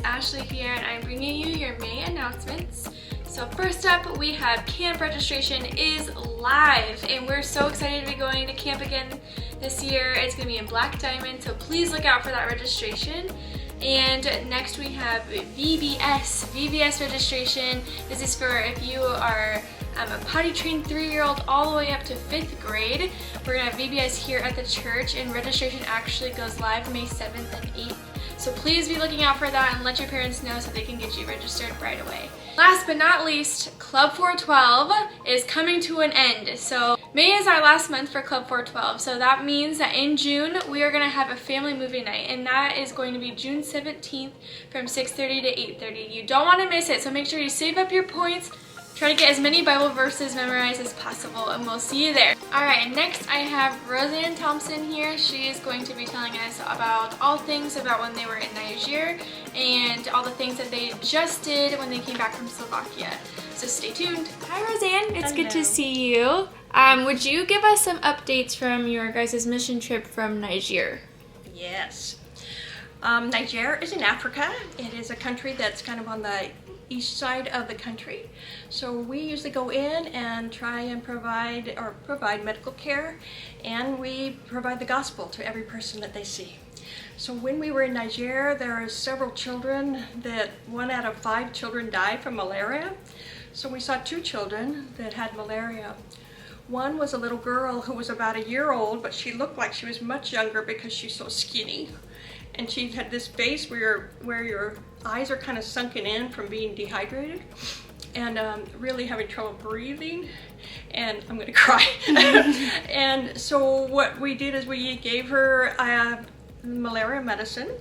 Ashley here, and I'm bringing you your May announcements. So first up, we have camp registration is live, and we're so excited to be going to camp again this year. It's going to be in Black Diamond, so please look out for that registration. And next we have VBS registration. This is for if you are a potty trained 3-year-old all the way up to 5th grade. We're gonna have VBS here at the church, and registration actually goes live May 7th and 8th. So please be looking out for that and let your parents know so they can get you registered right away. Last but not least, Club 412 is coming to an end. So May is our last month for Club 412. So that means that in June, we are gonna have a family movie night, and that is going to be June 17th from 6:30 to 8:30. You don't wanna miss it, so make sure you save up your points. Try to get as many Bible verses memorized as possible, and we'll see you there. Alright, next I have Roseanne Thompson here. She is going to be telling us about all things about when they were in Niger and all the things that they just did when they came back from Slovakia. So stay tuned. Hi Roseanne, it's Good to see you. Would you give us some updates from your guys' mission trip from Niger? Yes. Niger is in Africa. It is a country that's kind of on the east side of the country. So we usually go in and try and provide medical care, and we provide the gospel to every person that they see. So when we were in Niger, there are several children that 1 out of 5 children died from malaria. So we saw 2 children that had malaria. One was a little girl who was about 1 year old, but she looked like she was much younger because she's so skinny. And she had this face where your eyes are kind of sunken in from being dehydrated, and really having trouble breathing, and I'm gonna cry. And so what we did is we gave her malaria medicine,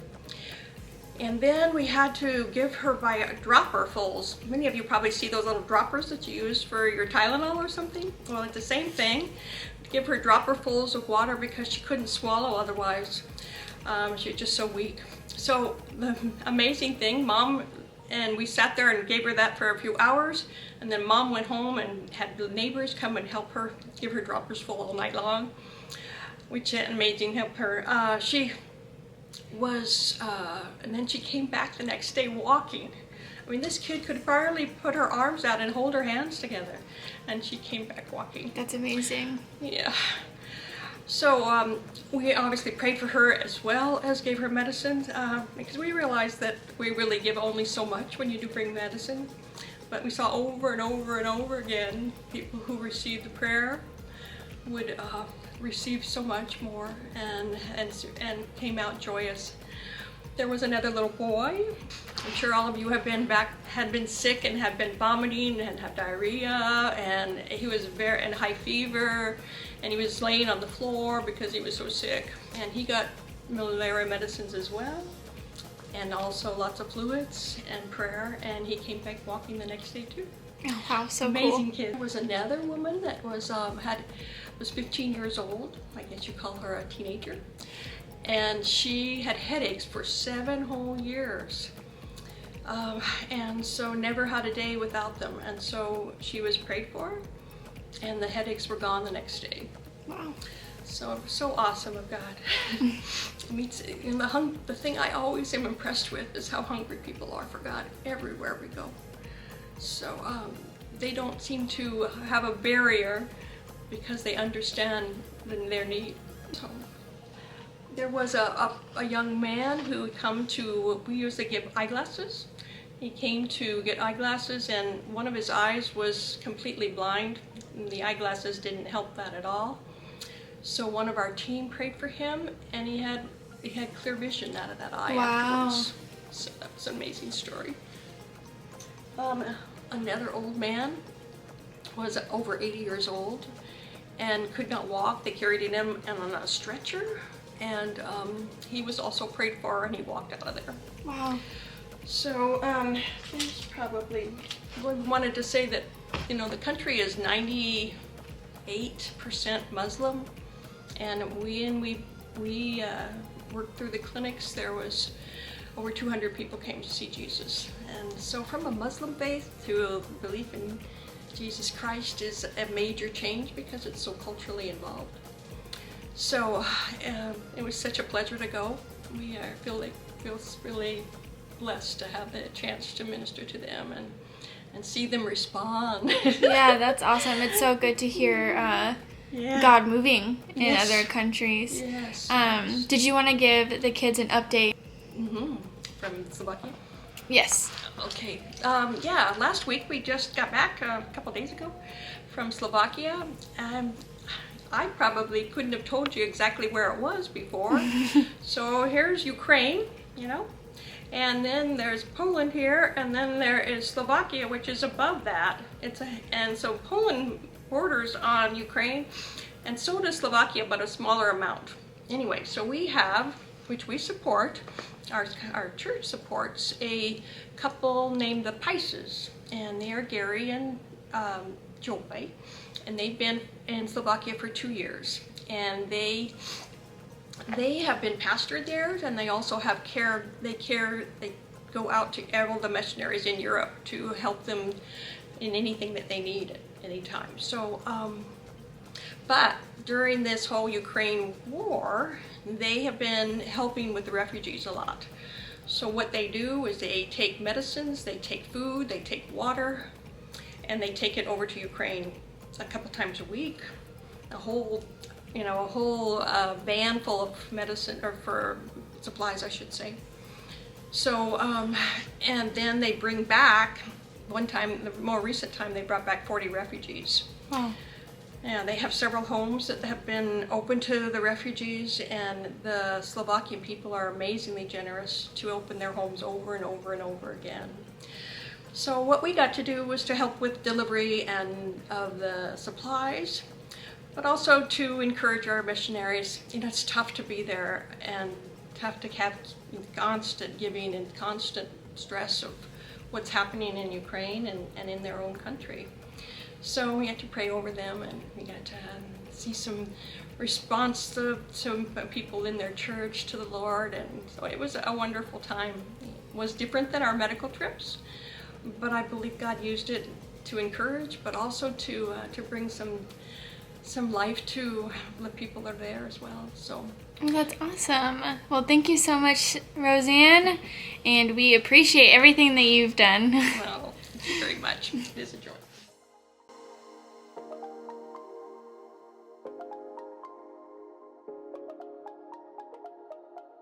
and then we had to give her by dropperfuls. Many of you probably see those little droppers that you use for your Tylenol or something. Well, it's the same thing. Give her dropperfuls of water because she couldn't swallow otherwise. She was just so weak. So the amazing thing, Mom and we sat there and gave her that for a few hours, and then Mom went home and had the neighbors come and help her, give her droppers full all night long, which is amazing. Help her. She was, and then she came back the next day walking. I mean, this kid could barely put her arms out and hold her hands together, and she came back walking. That's amazing. Yeah. So we obviously prayed for her as well as gave her medicine, because we realized that we really give only so much when you do bring medicine. But we saw over and over and over again people who received the prayer would receive so much more and came out joyous. There was another little boy. I'm sure all of you had been sick and had been vomiting and had diarrhea, and he was in high fever, and he was laying on the floor because he was so sick. And he got malaria medicines as well, and also lots of fluids and prayer, and he came back walking the next day too. Oh wow, so amazing cool. Kid. There was another woman that was 15 years old. I guess you call her a teenager. And she had headaches for 7 whole years. And so never had a day without them. And so she was prayed for, and the headaches were gone the next day. Wow. So awesome of God. I mean, the thing I always am impressed with is how hungry people are for God everywhere we go. So they don't seem to have a barrier because they understand their need. So, there was a young man who would come to, we usually give eyeglasses. He came to get eyeglasses, and one of his eyes was completely blind. And the eyeglasses didn't help that at all. So one of our team prayed for him, and he had clear vision out of that eye. Wow. Afterwards. So that's an amazing story. Another old man was over 80 years old and could not walk. They carried him on a stretcher. And he was also prayed for, and he walked out of there. Wow. So probably wanted to say that, you know, the country is 98% Muslim, and when we worked through the clinics, there was over 200 people came to see Jesus. And so from a Muslim faith to a belief in Jesus Christ is a major change because it's so culturally involved. So it was such a pleasure to go. We feels really blessed to have the chance to minister to them and see them respond. Yeah, that's awesome. It's so good to hear Yeah. God moving in Yes. other countries. Yes. Did you want to give the kids an update? From Slovakia. Yes. Okay. Yeah, last week we just got back a couple days ago from Slovakia. I probably couldn't have told you exactly where it was before. So here's Ukraine, and then there's Poland here, and then there is Slovakia, which is above that. And so Poland borders on Ukraine, and so does Slovakia, but a smaller amount. Anyway, so we have, which we support, our church supports a couple named the Pices, and they are Gary and Joy, and they've been in Slovakia for 2 years, and they have been pastored there, and they also have they go out to all the missionaries in Europe to help them in anything that they need at any time. So but during this whole Ukraine war, they have been helping with the refugees a lot. So what they do is they take medicines, they take food, they take water, and they take it over to Ukraine a couple times a week. A whole van full of medicine, or for supplies, I should say. So, and then they bring back, one time, the more recent time, they brought back 40 refugees. Wow. Yeah, they have several homes that have been open to the refugees, and the Slovakian people are amazingly generous to open their homes over and over and over again. So what we got to do was to help with delivery and of the supplies, but also to encourage our missionaries. It's tough to be there and tough to have constant giving and constant stress of what's happening in Ukraine and in their own country. So we had to pray over them, and we got to see some response to some people in their church to the Lord, and so it was a wonderful time. It was different than our medical trips, but I believe God used it to encourage, but also to bring some life to the people that are there as well. So. Well, that's awesome. Well, thank you so much, Roseanne, and we appreciate everything that you've done. Well, thank you very much. It is a joy.